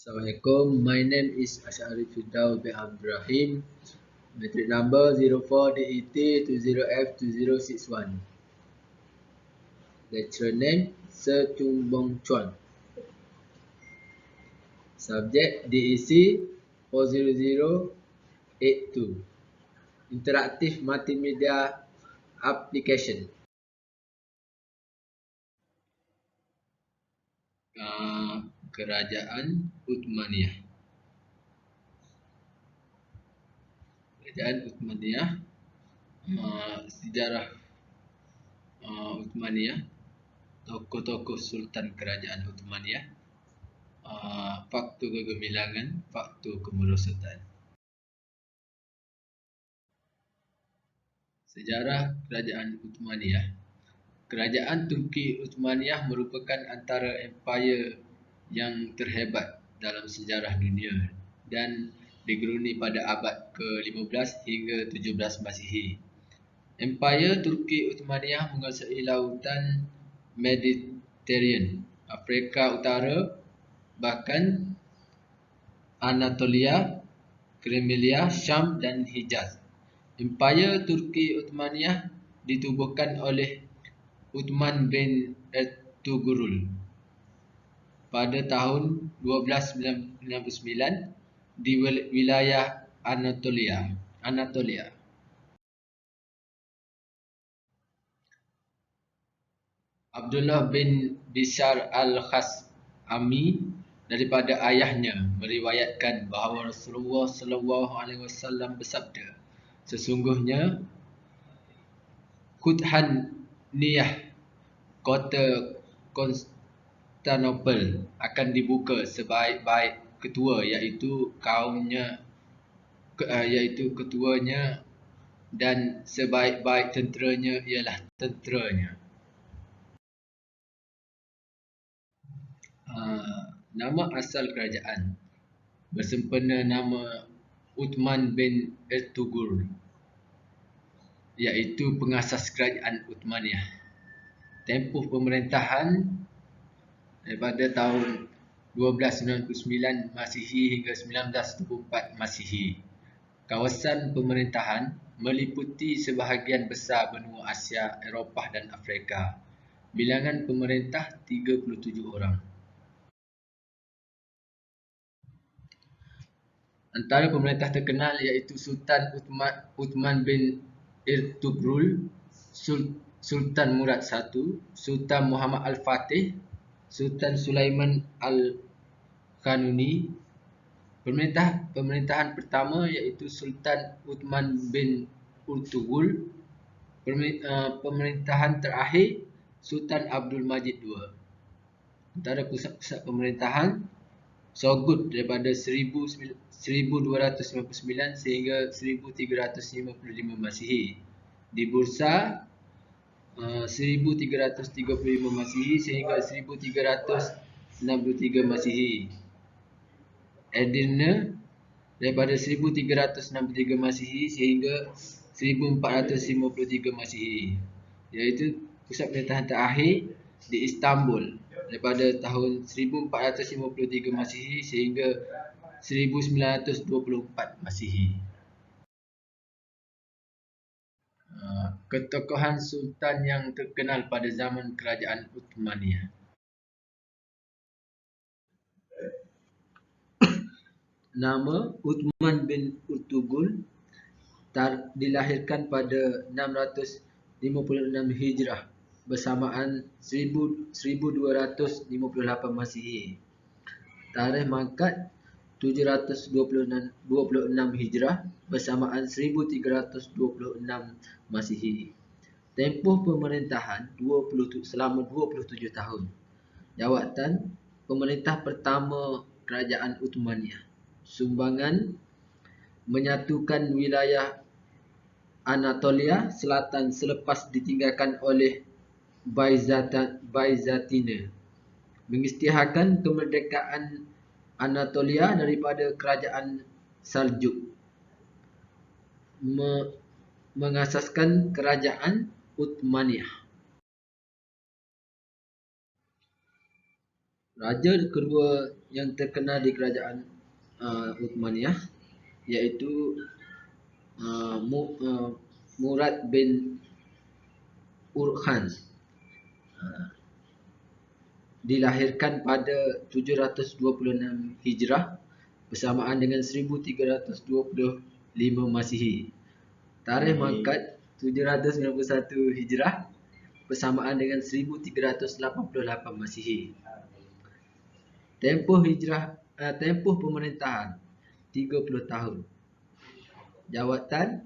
Assalamualaikum. My name is Asyari Firdaus bin Abdul Rahim. Matric number 04DET20F2061. Lecturer name Sir Chung Bong Chuan. Subject DEC 40082. Interactive Multimedia Application. Kerajaan Uthmaniyah. Kerajaan Uthmaniyah, sejarah Uthmaniyah, tokoh-tokoh Sultan Kerajaan Uthmaniyah, faktor kegemilangan, faktor kemerosotan. Sejarah Kerajaan Uthmaniyah. Kerajaan Turki Uthmaniyah merupakan antara empayar yang terhebat dalam sejarah dunia dan digeruni pada abad ke-15 hingga 17 Masihi. Empayar Turki Uthmaniyah menguasai lautan Mediterranean, Afrika Utara, bahkan Anatolia, Crimea, Syam dan Hijaz. Empayar Turki Uthmaniyah ditubuhkan oleh Uthman bin Ertugrul pada tahun 1299 di wilayah Anatolia. Abdullah bin Bishar al-Khaz'ami daripada ayahnya meriwayatkan bahawa Rasulullah SAW bersabda, sesungguhnya Kuthaniyah, kota Konstantinopel, akan dibuka sebaik-baik ketua iaitu ketuanya, dan sebaik-baik tenteranya ialah tenteranya. Nama asal kerajaan bersempena nama Uthman bin Ertugrul, iaitu pengasas kerajaan Uthmaniyah. Tempoh pemerintahan daripada tahun 1299 Masihi hingga 1924 Masihi. Kawasan pemerintahan meliputi sebahagian besar benua Asia, Eropah dan Afrika. Bilangan pemerintah 37 orang. Antara pemerintah terkenal iaitu Sultan Uthman bin Ertugrul, Sultan Murad I, Sultan Muhammad Al-Fatih, Sultan Sulaiman Al-Qanuni. Pemerintahan pertama iaitu Sultan Uthman bin Ertugrul. Pemerintahan terakhir Sultan Abdul Majid II. Antara pusat-pusat pemerintahan Sogod daripada 1299 sehingga 1355 Masihi. Di Bursa 1335 Masihi sehingga 1363 Masihi. Edirne daripada 1363 Masihi sehingga 1453 Masihi. Iaitu pusat pemerintahan terakhir di Istanbul daripada tahun 1453 Masihi sehingga 1924 Masihi. Ketokohan Sultan yang terkenal pada zaman Kerajaan Uthmaniyah. Nama Uthman bin Ertugrul dilahirkan pada 656 Hijrah bersamaan 1258 Masihi. Tarikh mangkat 726 Hijrah bersamaan 1326 Masihi. Tempoh pemerintahan selama 27 tahun. Jawatan pemerintah pertama Kerajaan Uthmaniyah. Sumbangan menyatukan wilayah Anatolia Selatan selepas ditinggalkan oleh Byzantine. Mengisytiharkan kemerdekaan Anatolia daripada Kerajaan Saljuk. Mengasaskan Kerajaan Uthmaniyah. Raja kedua yang terkenal di kerajaan Uthmaniyah iaitu Murad bin Urkhan. Dilahirkan pada 726 Hijrah bersamaan dengan 1325 Masihi. Tarikh mangkat 791 Hijrah bersamaan dengan 1388 Masihi. Tempoh pemerintahan 30 tahun. Jawatan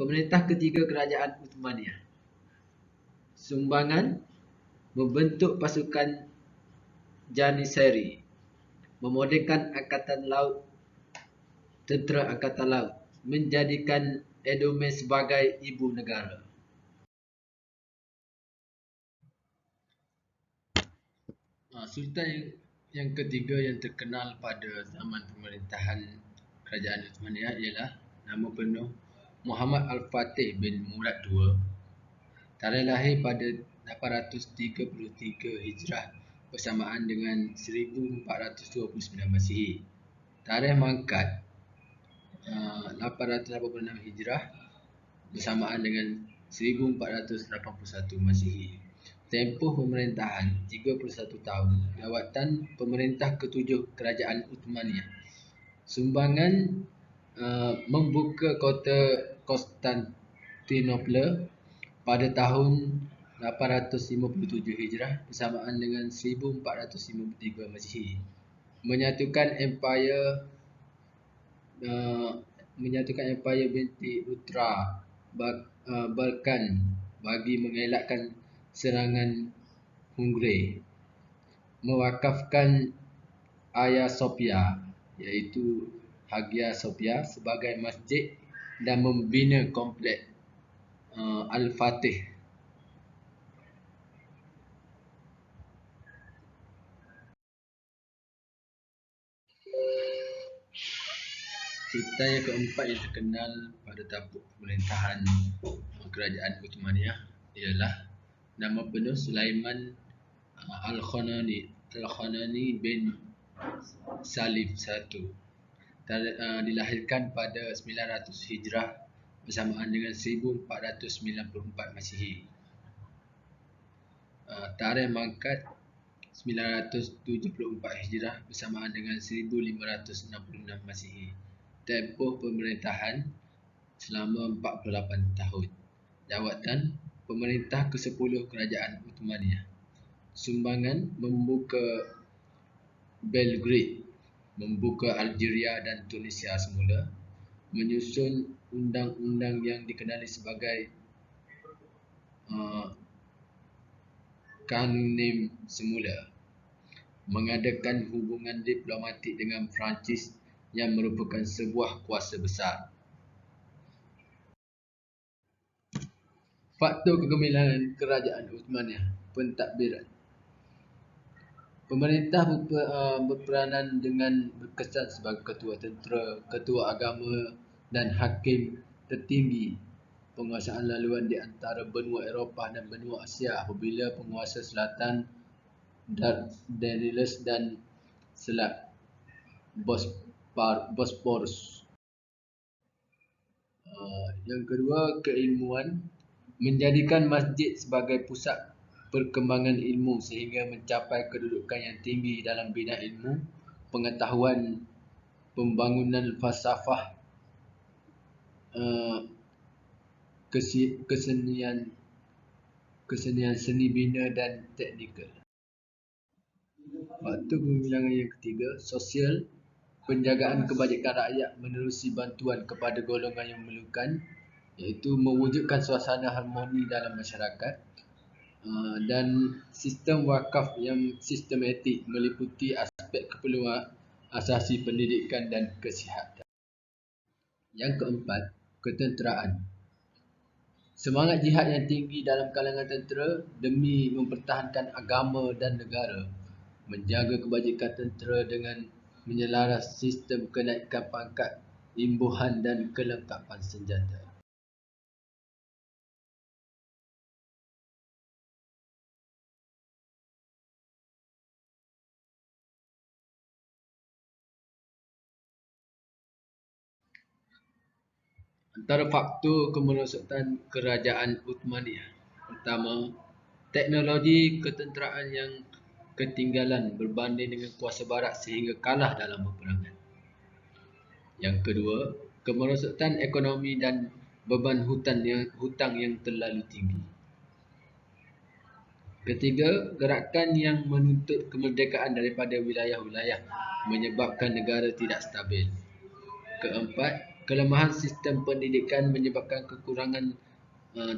pemerintah ketiga kerajaan Uthmaniyah. Sumbangan membentuk pasukan Janissary, memodenkan angkatan laut, tentera angkatan laut, menjadikan Edomen sebagai ibu negara. Sultan yang ketiga yang terkenal pada zaman pemerintahan kerajaan Uthmaniyah ialah nama penuh Muhammad Al-Fatih bin Murad II. Tarikh lahir pada 833 Hijrah bersamaan dengan 1429 Masihi. Tarikh mangkat 886 Hijrah bersamaan dengan 1481 Masihi. Tempoh pemerintahan 31 tahun. Jawatan pemerintah ketujuh kerajaan Uthmaniyah. Sumbangan membuka kota Konstantinopel pada tahun 857 Hijrah bersamaan dengan 1453 Masihi. Menyatukan Empayar binti Utara Balkan bagi mengelakkan serangan Hungary. Mewakafkan Hagia Sophia iaitu Hagia Sophia sebagai masjid dan membina kompleks Al-Fatih. Sultan yang keempat yang terkenal pada tampuk pemerintahan kerajaan Uthmaniyah ialah nama penuh Sulaiman Al-Khanani bin Salim I. Dilahirkan pada 900 Hijrah bersamaan dengan 1494 Masihi. Tarikh mangkat 974 Hijrah bersamaan dengan 1566 Masihi. Tempoh pemerintahan selama 48 tahun. Jawatan pemerintah ke-10 kerajaan Uthmaniyah. Sumbangan membuka Belgrade, membuka Algeria dan Tunisia semula, menyusun undang-undang yang dikenali sebagai Kanem semula, mengadakan hubungan diplomatik dengan Perancis yang merupakan sebuah kuasa besar. Faktor kegemilangan kerajaan Uthmaniyah. Pentadbiran. Pemerintah berperanan dengan berkesan sebagai ketua tentera, ketua agama dan hakim tertinggi penguasaan laluan di antara benua Eropah dan benua Asia apabila penguasa selatan Dardanelles dan Selat Bosporus. Yang kedua, keilmuan. Menjadikan masjid sebagai pusat perkembangan ilmu sehingga mencapai kedudukan yang tinggi dalam bidang ilmu, pengetahuan, pembangunan falsafah, kesenian seni bina dan teknikal. Faktor kegemilangan yang ketiga, sosial. Penjagaan kebajikan rakyat menerusi bantuan kepada golongan yang memerlukan, iaitu mewujudkan suasana harmoni dalam masyarakat, dan sistem wakaf yang sistematik meliputi aspek keperluan asasi pendidikan dan kesihatan. Yang keempat, ketenteraan. Semangat jihad yang tinggi dalam kalangan tentera demi mempertahankan agama dan negara, menjaga kebajikan tentera dengan menyelaras sistem kenaikan pangkat, imbuhan dan kelengkapan senjata. Antara faktor kemerosotan kerajaan Uthmaniyah. Pertama, teknologi ketenteraan yang ketinggalan berbanding dengan kuasa barat sehingga kalah dalam peperangan. Yang kedua, kemerosotan ekonomi dan beban hutang yang terlalu tinggi. Ketiga, gerakan yang menuntut kemerdekaan daripada wilayah-wilayah menyebabkan negara tidak stabil. Keempat, kelemahan sistem pendidikan menyebabkan kekurangan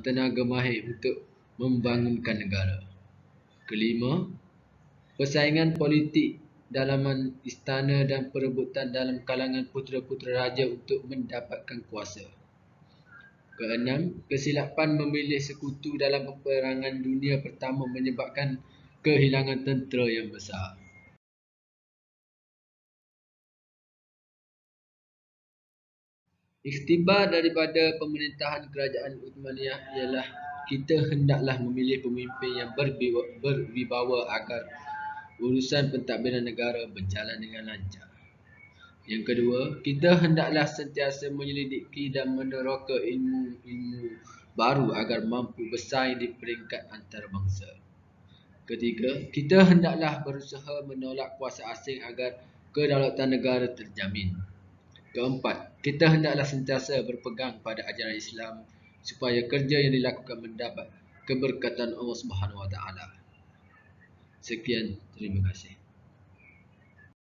tenaga mahir untuk membangunkan negara. Kelima, persaingan politik dalaman istana dan perebutan dalam kalangan putera-putera raja untuk mendapatkan kuasa. Keenam, kesilapan memilih sekutu dalam peperangan dunia pertama menyebabkan kehilangan tentera yang besar. Iktibar daripada pemerintahan kerajaan Uthmaniyah ialah kita hendaklah memilih pemimpin yang berwibawa agar urusan pentadbiran negara berjalan dengan lancar. Yang kedua, kita hendaklah sentiasa menyelidiki dan meneroka ilmu-ilmu baru agar mampu bersaing di peringkat antarabangsa. Ketiga, kita hendaklah berusaha menolak kuasa asing agar kedaulatan negara terjamin. Keempat, kita hendaklah sentiasa berpegang pada ajaran Islam supaya kerja yang dilakukan mendapat keberkatan Allah Subhanahu Wa Taala. Sekian, terima kasih.